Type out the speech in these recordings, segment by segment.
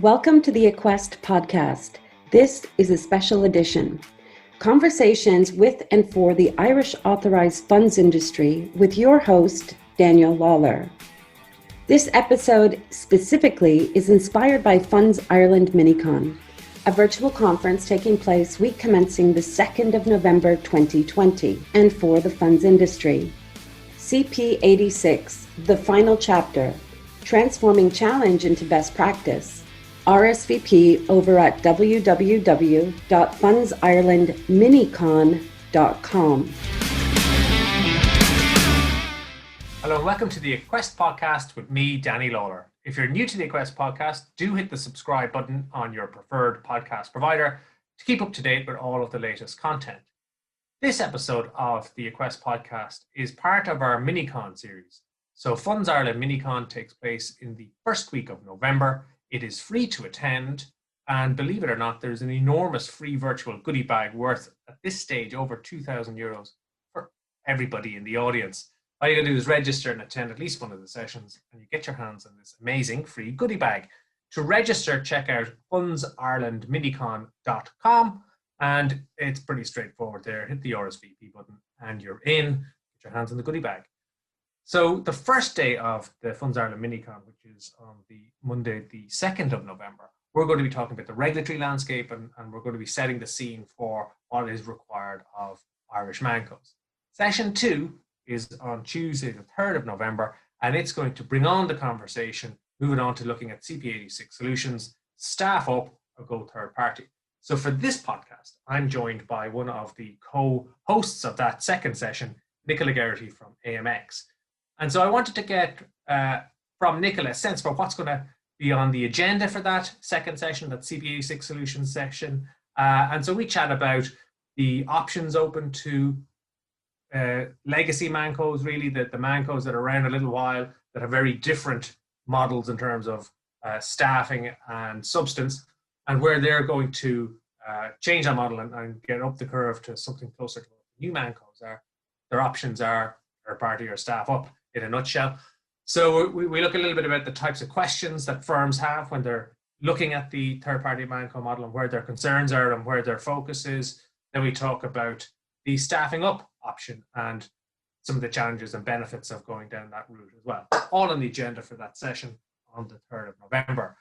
Welcome to the Aquest podcast. This is a special edition. Conversations with and for the Irish authorised funds industry with your host, Daniel Lawler. This episode specifically is inspired by Funds Ireland MiniCon, a virtual conference taking place week commencing the 2nd of November 2020 and for the funds industry. CP86, the final chapter, transforming challenge into best practice. RSVP over at www.fundsirelandminicon.com. Hello and welcome to the Aquest podcast with me, Danny Lawler. If you're new to the Aquest podcast, do hit the subscribe button on your preferred podcast provider to keep up to date with all of the latest content. This episode of the Aquest podcast is part of our MiniCon series. So Funds Ireland MiniCon takes place in the first week of November. It is free to attend, and believe it or not, there's an enormous free virtual goodie bag worth, at this stage, over €2,000 for everybody in the audience. All you gotta do is register and attend at least one of the sessions, and you get your hands on this amazing free goodie bag. To register, check out fundsirelandminicon.com, and it's pretty straightforward there. Hit the RSVP button, and you're in. Get your hands on the goodie bag. So the first day of the Funds Ireland MiniCon, which is on the Monday, the 2nd of November, we're going to be talking about the regulatory landscape and we're going to be setting the scene for what is required of Irish mancos. Session 2 is on Tuesday, the 3rd of November, and it's going to bring on the conversation, moving on to looking at CP86 solutions, staff up or go third party. So for this podcast, I'm joined by one of the co-hosts of that second session, Nicola Gerety from AMX. And so I wanted to get from Nicola a sense for what's going to be on the agenda for that second session, that CP86 solutions session. And so we chat about the options open to legacy mancos, really, the mancos that are around a little while, that have very different models in terms of staffing and substance, and where they're going to change that model and get up the curve to something closer to what new mancos are. Their options are third party or staff up, in a nutshell. So we look a little bit about the types of questions that firms have when they're looking at the third-party manco model and where their concerns are and where their focus is. Then we talk about the staffing up option and some of the challenges and benefits of going down that route as well. All on the agenda for that session on the 3rd of November.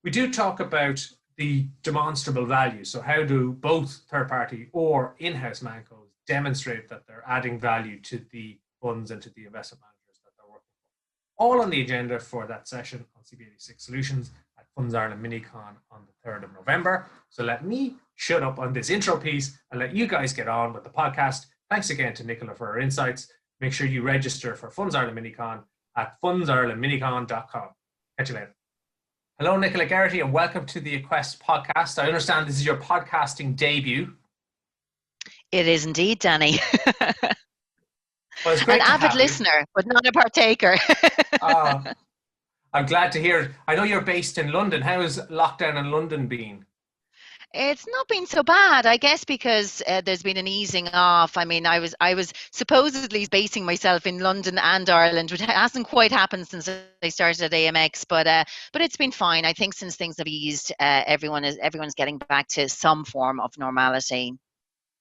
We do talk about the demonstrable value. So how do both third-party or in-house mancos demonstrate that they're adding value to the funds and to the investment managers that they're working for. All on the agenda for that session on CP86 Solutions at Funds Ireland MiniCon on the 3rd of November. So let me shut up on this intro piece and let you guys get on with the podcast. Thanks again to Nicola for her insights. Make sure you register for Funds Ireland MiniCon at fundsirelandminicon.com. Catch you later. Hello, Nicola Gerety, and welcome to the Aquest podcast. I understand this is your podcasting debut. It is indeed, Danny. Well, it's great An avid listener, but not a partaker. I'm glad to hear it. I know you're based in London. How has lockdown in London been? It's not been so bad, I guess, because there's been an easing off. I mean, I was supposedly basing myself in London and Ireland, which hasn't quite happened since I started at AMX, but it's been fine. I think since things have eased, everyone's getting back to some form of normality.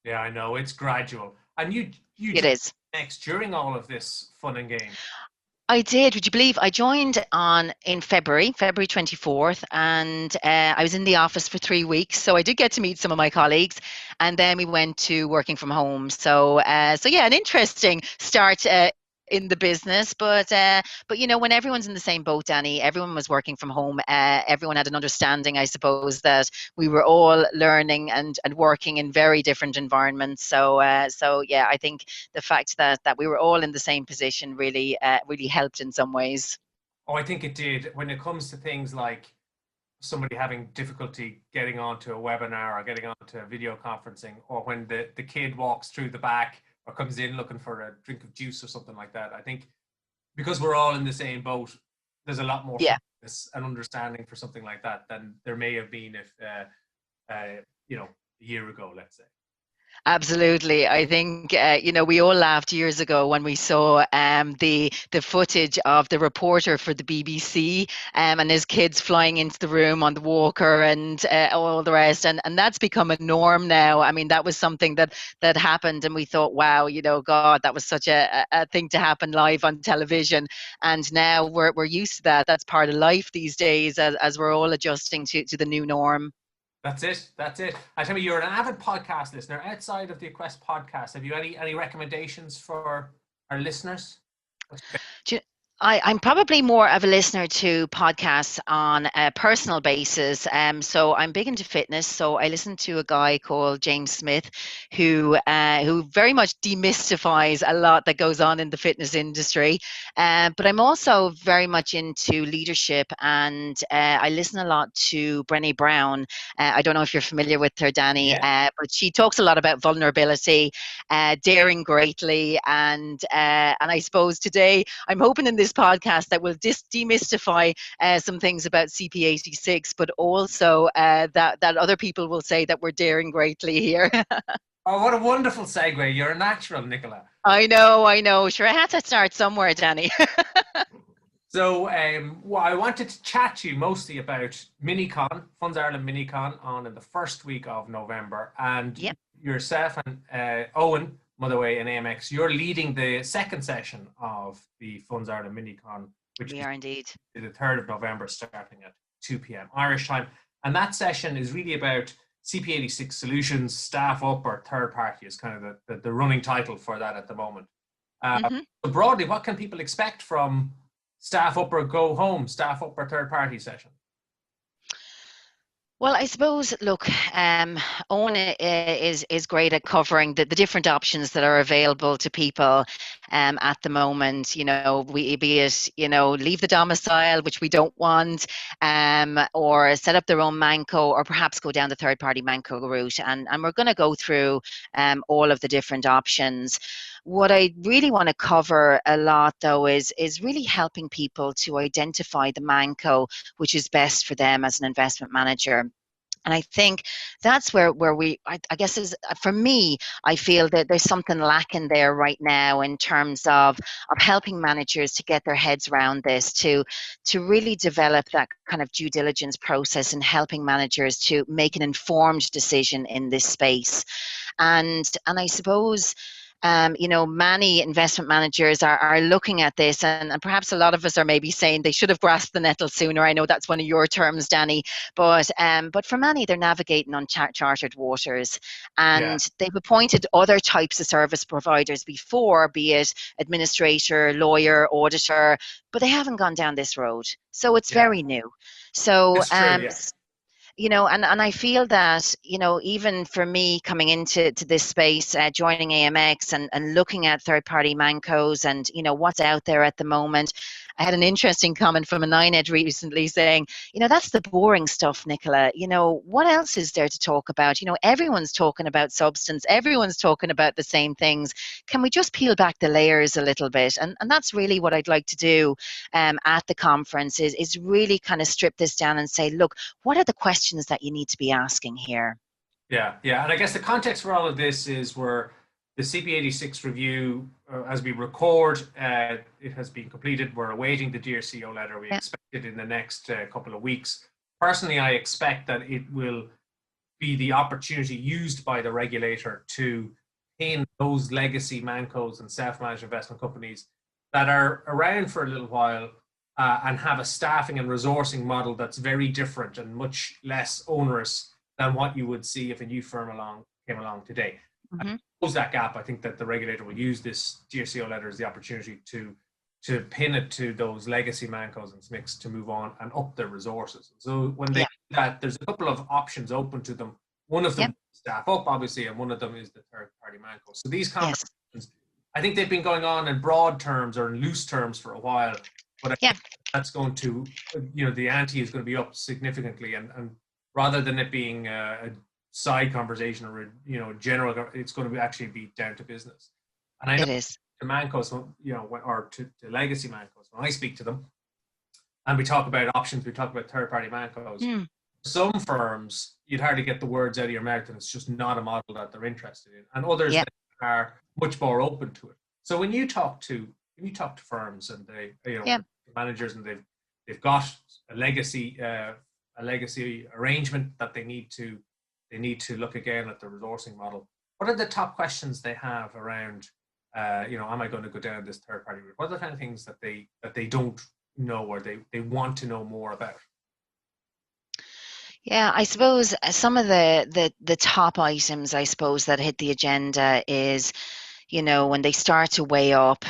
Yeah, I know, it's gradual. And you it is. Next during all of this fun and game. I did. Would you believe I joined in February 24th, and I was in the office for 3 weeks. So I did get to meet some of my colleagues, and then we went to working from home. So yeah, an interesting start in the business, but you know, when everyone's in the same boat, Danny, everyone was working from home. Everyone had an understanding, I suppose, that we were all learning and working in very different environments. So yeah, I think the fact that we were all in the same position really helped in some ways. Oh, I think it did. When it comes to things like somebody having difficulty getting onto a webinar or getting onto a video conferencing, or when the kid walks through the back or comes in looking for a drink of juice or something like that. I think because we're all in the same boat, there's a lot more focus and understanding for something like that than there may have been if, you know, a year ago, let's say. Absolutely. I think, we all laughed years ago when we saw the footage of the reporter for the BBC and his kids flying into the room on the walker and all the rest. And that's become a norm now. I mean, that was something that happened and we thought, wow, God, that was such a thing to happen live on television. And now we're used to that. That's part of life these days as we're all adjusting to the new norm. That's it. That's it. I tell you, you're an avid podcast listener. Outside of the Aquest podcast, have you any recommendations for our listeners? Do you- I'm probably more of a listener to podcasts on a personal basis. So I'm big into fitness. So I listen to a guy called James Smith, who very much demystifies a lot that goes on in the fitness industry. But I'm also very much into leadership, and I listen a lot to Brené Brown. I don't know if you're familiar with her, Danny, but she talks a lot about vulnerability, daring greatly, and I suppose today I'm hoping in this podcast that will demystify some things about CP86, but also that other people will say that we're daring greatly here. Oh, what a wonderful segue. You're a natural, Nicola. I know. Sure, I had to start somewhere, Danny. So I wanted to chat to you mostly about MiniCon, Funds Ireland MiniCon, on in the first week of November. And Yep. yourself and Owen, Motherway and AMX, you're leading the second session of the Funds Ireland MiniCon, which We are indeed. is the 3rd of November, starting at 2 p.m. Irish time. And that session is really about CP86 solutions, staff up, or third party is kind of the running title for that at the moment. So broadly, what can people expect from staff up or go home, staff up or third party session? Well, I suppose, look, Owen is great at covering the different options that are available to people at the moment. Be it, leave the domicile, which we don't want, or set up their own manco, or perhaps go down the third-party manco route. And we're going to go through all of the different options. What I really want to cover a lot, though, is really helping people to identify the manco which is best for them as an investment manager. And I think that's where I guess for me, I feel that there's something lacking there right now in terms of helping managers to get their heads around this, to really develop that kind of due diligence process and helping managers to make an informed decision in this space. And I suppose many investment managers are looking at this, and perhaps a lot of us are maybe saying they should have grasped the nettle sooner. I know that's one of your terms, Danny, but for many, they're navigating on chartered waters, and they've appointed other types of service providers before, be it administrator, lawyer, auditor, but they haven't gone down this road. So it's very new. So It's true, and I feel that, even for me coming into this space, joining AMX and looking at third-party mancos and, what's out there at the moment, I had an interesting comment from a 9Ed recently saying, that's the boring stuff, Nicola. What else is there to talk about? Everyone's talking about substance. Everyone's talking about the same things. Can we just peel back the layers a little bit? And that's really what I'd like to do at the conference is really kind of strip this down and say, look, what are the questions that you need to be asking here? Yeah. And I guess the context for all of this is the CP86 review, as we record, it has been completed. We're awaiting the DRCO letter. We expect it in the next couple of weeks. Personally, I expect that it will be the opportunity used by the regulator to pin those legacy mancos and self-managed investment companies that are around for a little while and have a staffing and resourcing model that's very different and much less onerous than what you would see if a new firm came along today. Mm-hmm. To close that gap, I think that the regulator will use this DRCO letter as the opportunity to pin it to those legacy mancos and SMICs to move on and up their resources. So when they do that, there's a couple of options open to them. One of them is staff up, obviously, and one of them is the third-party manco. So these conversations, I think they've been going on in broad terms or in loose terms for a while, but I think that's going to, the ante is going to be up significantly, and rather than it being a side conversation or general, it's going to actually be down to business. And I know to mancos, or to legacy mancos, when I speak to them and we talk about options, we talk about third-party mancos, some firms, you'd hardly get the words out of your mouth, and it's just not a model that they're interested in. And others Yeah. that are much more open to it. So when you talk to firms and they, Yeah. managers, and they've got a legacy arrangement that they need to look again at the resourcing model. What are the top questions they have around? Am I going to go down this third party route? What are the kind of things that they don't know, or they want to know more about? Yeah, I suppose some of the top items, I suppose, that hit the agenda is, when they start to weigh up,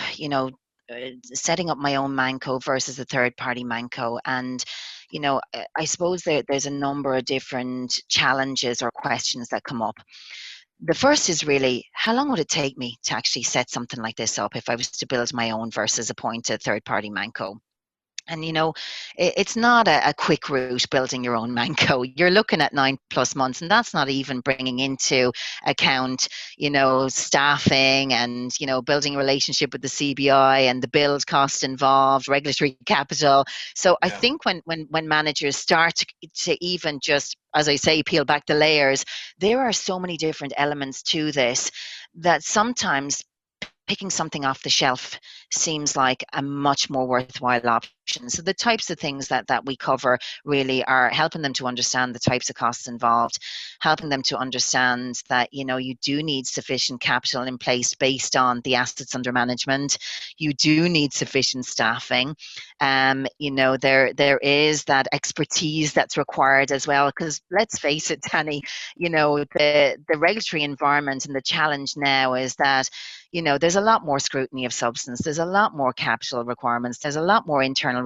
setting up my own manco versus a third party manco. And, I suppose there's a number of different challenges or questions that come up. The first is really, how long would it take me to actually set something like this up if I was to build my own versus appoint a third party manco? And it's not a quick route building your own manco. You're looking at 9+ months, and that's not even bringing into account, staffing and building a relationship with the CBI and the build cost involved, regulatory capital. So I think when managers start to even just, as I say, peel back the layers, there are so many different elements to this that sometimes picking something off the shelf seems like a much more worthwhile option. So the types of things that we cover really are helping them to understand the types of costs involved, helping them to understand that, you do need sufficient capital in place based on the assets under management. You do need sufficient staffing. There is that expertise that's required as well, because let's face it, Danny, the regulatory environment and the challenge now is that there's a lot more scrutiny of substance. There's a lot more capital requirements. There's a lot more internal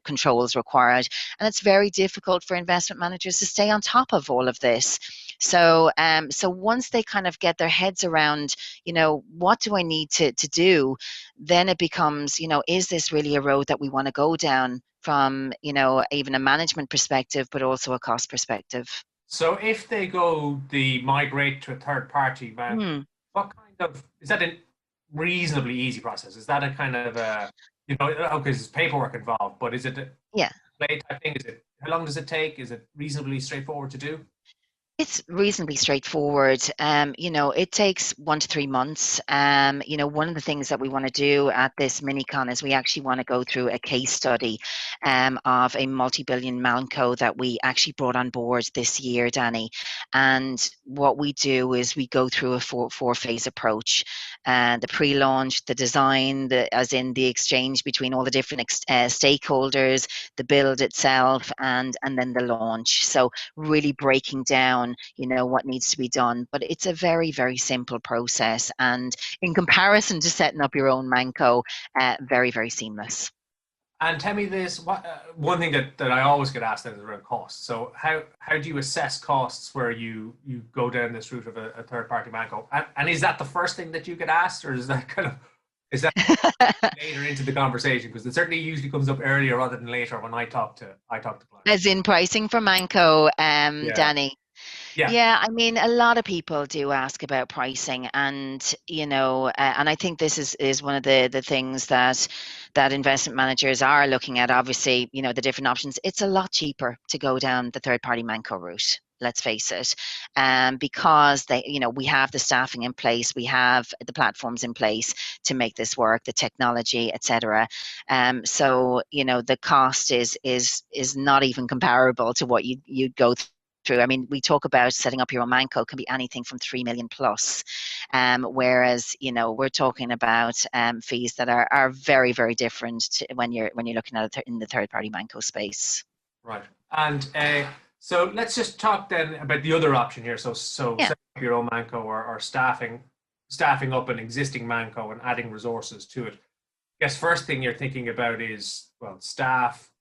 controls required. And it's very difficult for investment managers to stay on top of all of this. So once they kind of get their heads around, what do I need to do? Then it becomes, is this really a road that we want to go down from, even a management perspective, but also a cost perspective? So if they migrate to a third party, what kind of, is that a reasonably easy process? Is that a kind of okay, there's paperwork involved, but is it a play type thing? How long does it take? Is it reasonably straightforward to do? It's reasonably straightforward. It takes 1 to 3 months. One of the things that we want to do at this MiniCon is we actually want to go through a case study of a multi-billion manco that we actually brought on board this year, Danny. And what we do is we go through a four-phase approach. The pre-launch, the design, as in the exchange between all the different stakeholders, the build itself, and then the launch. So really breaking down what needs to be done, but it's a very, very simple process, and in comparison to setting up your own manco, very, very seamless. And tell me this, one thing that I always get asked is around costs. So how do you assess costs where you go down this route of a third party manco? And is that the first thing that you get asked, or is that later into the conversation? Because it certainly usually comes up earlier rather than later when I talk to clients. As in pricing for manco, Danny. Yeah, I mean, a lot of people do ask about pricing, and and I think this is one of the things that investment managers are looking at. Obviously, the different options. It's a lot cheaper to go down the third-party manco route. Let's face it, because we have the staffing in place, we have the platforms in place to make this work, the technology, etc. So the cost is not even comparable to what you'd go through. I mean, we talk about setting up your own manco can be anything from 3 million plus, whereas we're talking about fees that are very, very different when you're looking at it in the third party manco space. Right, and so let's just talk then about the other option here. So setting up your own manco or staffing up an existing manco and adding resources to it. I guess first thing you're thinking about is, well, staff.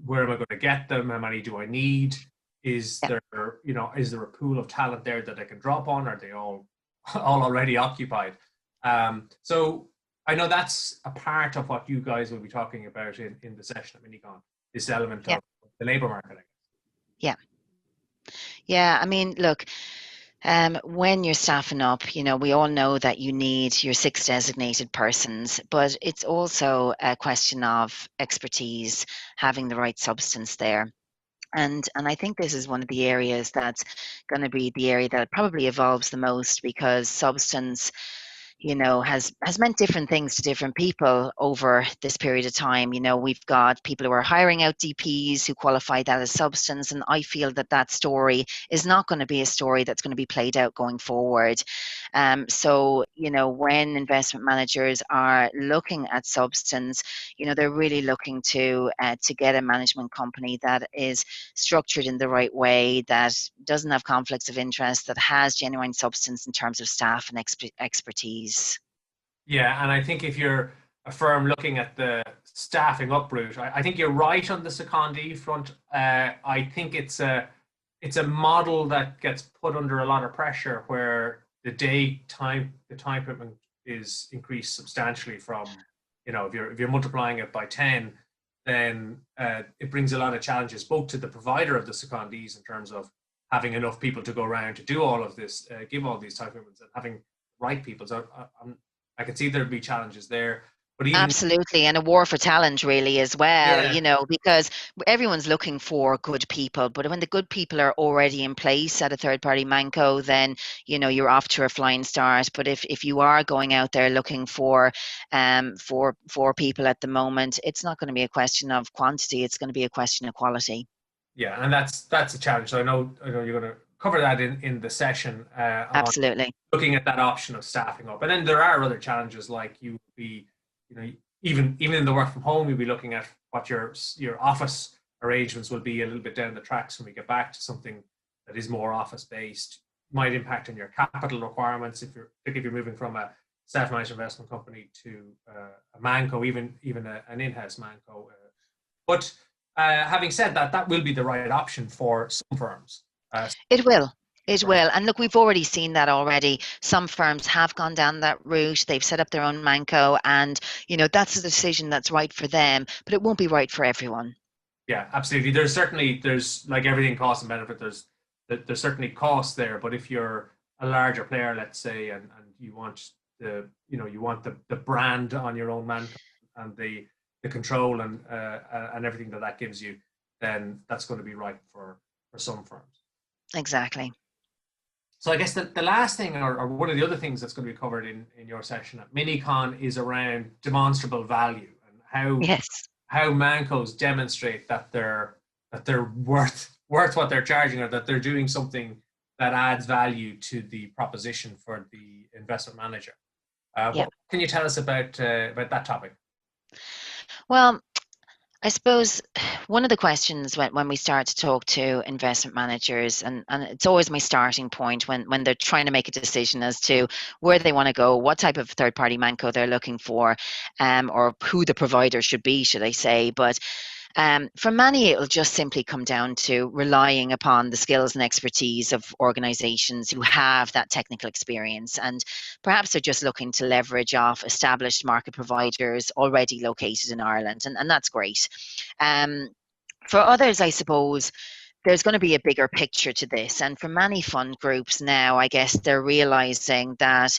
Where am I going to get them? How many do I need? Is there a pool of talent there that I can drop on? Are they all already occupied? So I know that's a part of what you guys will be talking about in the session at MiniCon, this element of the labour market. Yeah. I mean, look, when you're staffing up, we all know that you need your 6 designated persons, but it's also a question of expertise, having the right substance there. And I think this is one of the areas that's going to be the area that probably evolves the most, because substance, has meant different things to different people over this period of time. We've got people who are hiring out DPs who qualify that as substance, and I feel that that story is not going to be a story that's going to be played out going forward. So, when investment managers are looking at substance, they're really looking to get a management company that is structured in the right way, that doesn't have conflicts of interest, that has genuine substance in terms of staff and expertise. Yeah, and I think if you're a firm looking at the staffing up route, I think you're right on the secondee front. I think it's a model that gets put under a lot of pressure, where the time commitment is increased substantially from, if you're multiplying it by 10, then it brings a lot of challenges both to the provider of the secondees in terms of having enough people to go around to do all of this, give all these time commitments, and having the right people. So I can see there'd be challenges there. But even Absolutely, and a war for talent really as well, yeah, because everyone's looking for good people, but when the good people are already in place at a third party manco, then you're off to a flying start. But if you are going out there looking for people at the moment, it's not going to be a question of quantity, it's going to be a question of quality. yeah, and that's a challenge. So I know you're going to cover that in the session on Absolutely. looking at that option of staffing up. And then there are other challenges, like even in the work from home, you'll be looking at what your office arrangements will be a little bit down the tracks when we get back to something that is more office based. Might impact on your capital requirements if you're moving from a self-managed investment company to a manco, even an in-house manco. But having said that, that will be the right option for some firms. It will. It will. And look, we've already seen that already. Some firms have gone down that route. They've set up their own manco, and that's a decision that's right for them, but it won't be right for everyone. Yeah, absolutely. There's like everything, cost and benefit. There's certainly costs there, but if you're a larger player, let's say, and you want the brand on your own manco and the control and everything that gives you, then that's going to be right for some firms. Exactly. So I guess the last thing, or one of the other things that's going to be covered in your session at MiniCon, is around demonstrable value and how mancos demonstrate that they're worth what they're charging, or that they're doing something that adds value to the proposition for the investment manager. What can you tell us about that topic? Well, I suppose one of the questions when we start to talk to investment managers, and it's always my starting point when they're trying to make a decision as to where they want to go, what type of third-party manco they're looking for, or who the provider should be, should I say. But for many, it'll just simply come down to relying upon the skills and expertise of organizations who have that technical experience. And perhaps they're just looking to leverage off established market providers already located in Ireland. And that's great. For others, I suppose, there's going to be a bigger picture to this. And for many fund groups now, I guess they're realizing that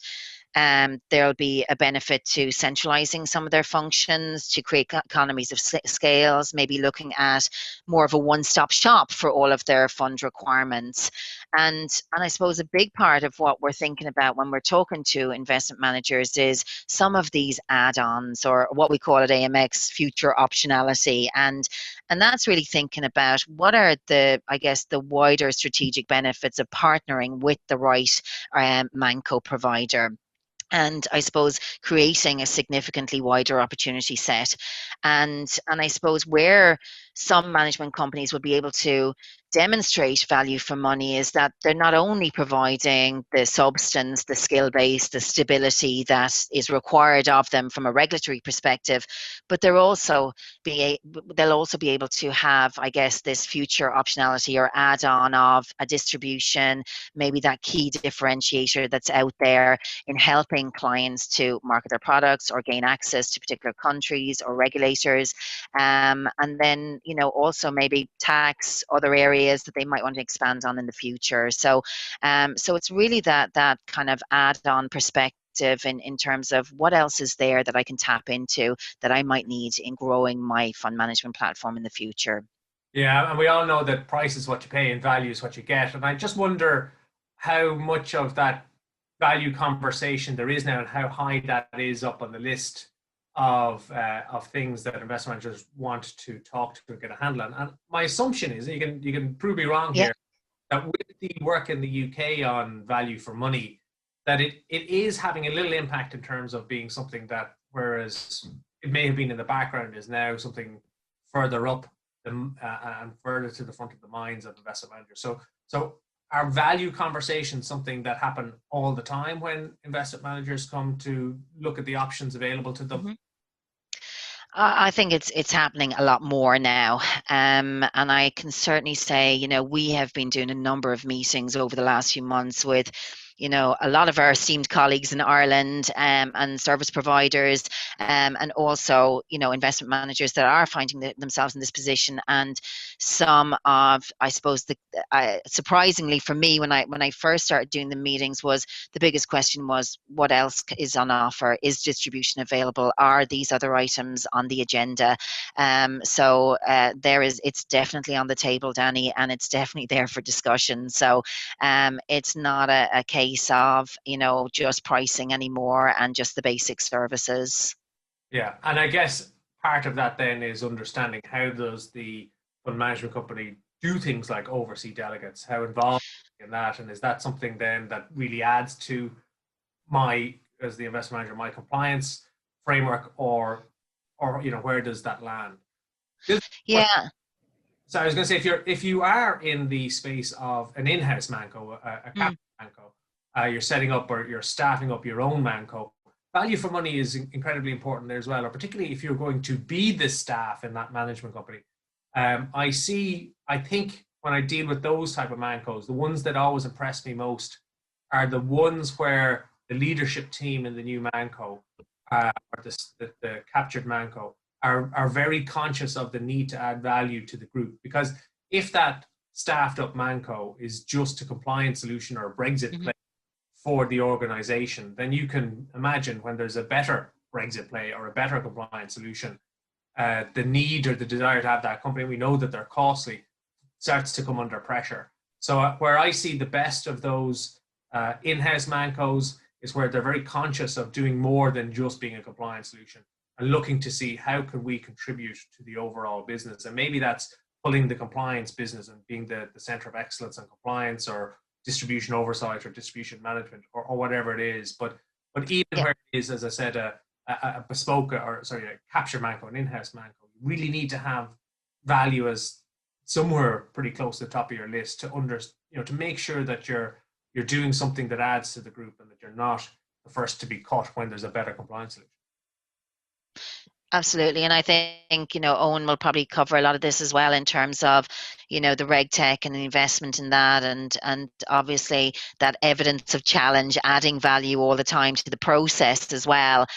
there'll be a benefit to centralizing some of their functions to create economies of scales, maybe looking at more of a one-stop shop for all of their fund requirements. And I suppose a big part of what we're thinking about when we're talking to investment managers is some of these add-ons, or what we call at AMX future optionality. And that's really thinking about what are the wider strategic benefits of partnering with the right manco provider. And I suppose creating a significantly wider opportunity set. And I suppose where some management companies will be able to demonstrate value for money is that they're not only providing the substance, the skill base, the stability that is required of them from a regulatory perspective, but they'll also be able to have, I guess, this future optionality or add-on of a distribution, maybe that key differentiator that's out there in helping clients to market their products or gain access to particular countries or regulators, and then also maybe tax, other areas that they might want to expand on in the future. So it's really that kind of add-on perspective in terms of what else is there that I can tap into that I might need in growing my fund management platform in the future. Yeah, and we all know that price is what you pay and value is what you get. And I just wonder how much of that value conversation there is now and how high that is up on the list of things that investment managers want to talk to and get a handle on. And my assumption is, you can prove me wrong Yeah. here, that with the work in the UK on value for money, that it is having a little impact in terms of being something that, whereas it may have been in the background, is now something further up and further to the front of the minds of investment managers. So are value conversations something that happen all the time when investment managers come to look at the options available to them? Mm-hmm. I think it's happening a lot more now, and I can certainly say, we have been doing a number of meetings over the last few months with, a lot of our esteemed colleagues in Ireland, and service providers, and also, investment managers that are finding themselves in this position. And some of, I suppose, surprisingly for me, when I first started doing the meetings, was the biggest question was, what else is on offer? Is distribution available? Are these other items on the agenda? So it's definitely on the table, Danny, and it's definitely there for discussion. So it's not a case of, just pricing anymore and just the basic services. Yeah, and I guess part of that then is understanding, how does the fund management company do things like oversee delegates? How involved in that? And is that something then that really adds to my, as the investment manager, my compliance framework, or where does that land? Yeah. So I was going to say, if you are in the space of an in-house manco, a capital manco, you're setting up or you're staffing up your own manco, value for money is incredibly important there as well, or particularly if you're going to be the staff in that management company. I think when I deal with those type of mancos, the ones that always impress me most are the ones where the leadership team in the new manco, or the captured manco, are very conscious of the need to add value to the group. Because if that staffed up manco is just a compliance solution or a Brexit play for the organization, then you can imagine when there's a better Brexit play or a better compliance solution, the need or the desire to have that company, we know that they're costly, starts to come under pressure. So where I see the best of those in-house mancos is where they're very conscious of doing more than just being a compliance solution, and looking to see how can we contribute to the overall business. And maybe that's pulling the compliance business and being the center of excellence on compliance, or distribution oversight, or distribution management, or whatever it is. But even where it is, as I said, a bespoke, a capture manco, an in-house manco, you really need to have value as somewhere pretty close to the top of your list to make sure that you're doing something that adds to the group, and that you're not the first to be cut when there's a better compliance solution. Absolutely. And I think, Owen will probably cover a lot of this as well, in terms of, the reg tech and the investment in that, and obviously that evidence of challenge, adding value all the time to the process as well.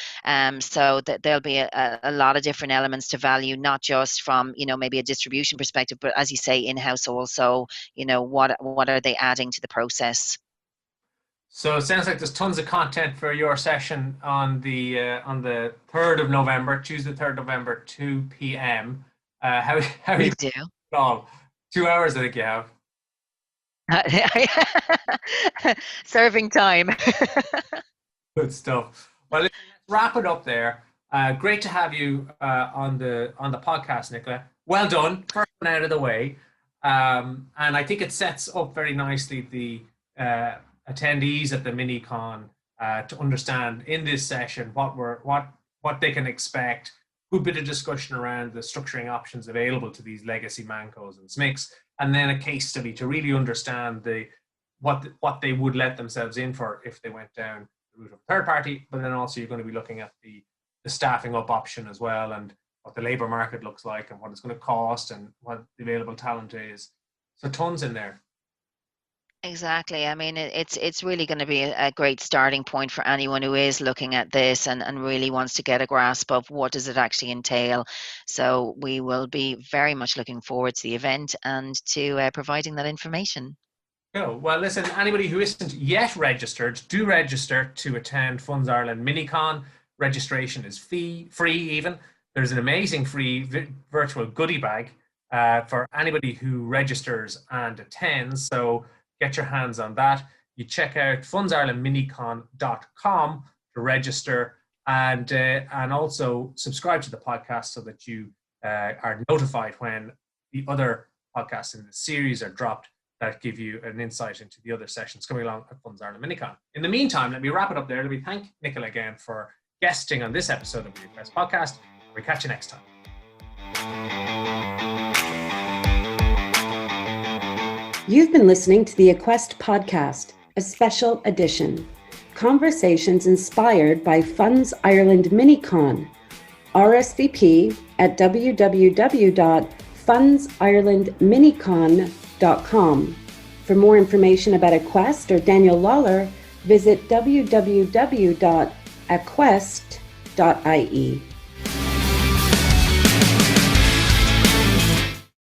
So that there'll be a lot of different elements to value, not just from, maybe a distribution perspective, but as you say, in-house also, what are they adding to the process? So it sounds like there's tons of content for your session on the 3rd of November, Tuesday, 3rd of November, 2 p.m. How are We you do. all? 2 hours, I think you have. Serving time. Good stuff. Well, let's wrap it up there. Great to have you on the podcast, Nicola. Well done. First one out of the way. And I think it sets up very nicely the attendees at the MiniCon to understand in this session what they can expect. Good bit of discussion around the structuring options available to these legacy mancos and SMICs, and then a case study to really understand what they would let themselves in for if they went down the route of a third party. But then also you're going to be looking at the staffing up option as well, and what the labor market looks like, and what it's going to cost, and what the available talent is. So tons in there. Exactly. I mean, it's really going to be a great starting point for anyone who is looking at this and really wants to get a grasp of what does it actually entail. So we will be very much looking forward to the event and to providing that information. Cool. Well, listen, anybody who isn't yet registered, do register to attend Funds Ireland MiniCon. Registration is free even. There's an amazing free virtual goodie bag for anybody who registers and attends. So get your hands on that. You check out fundsirelandminicon.com to register, and also subscribe to the podcast so that you are notified when the other podcasts in the series are dropped that give you an insight into the other sessions coming along at Funds Ireland MiniCon. In the meantime, let me wrap it up there. Let me thank Nicola again for guesting on this episode of the Aquest podcast. We'll catch you next time. You've been listening to the Aquest podcast, a special edition. Conversations inspired by Funds Ireland MiniCon. RSVP at www.fundsirelandminicon.com. For more information about Aquest or Daniel Lawler, visit www.aquest.ie.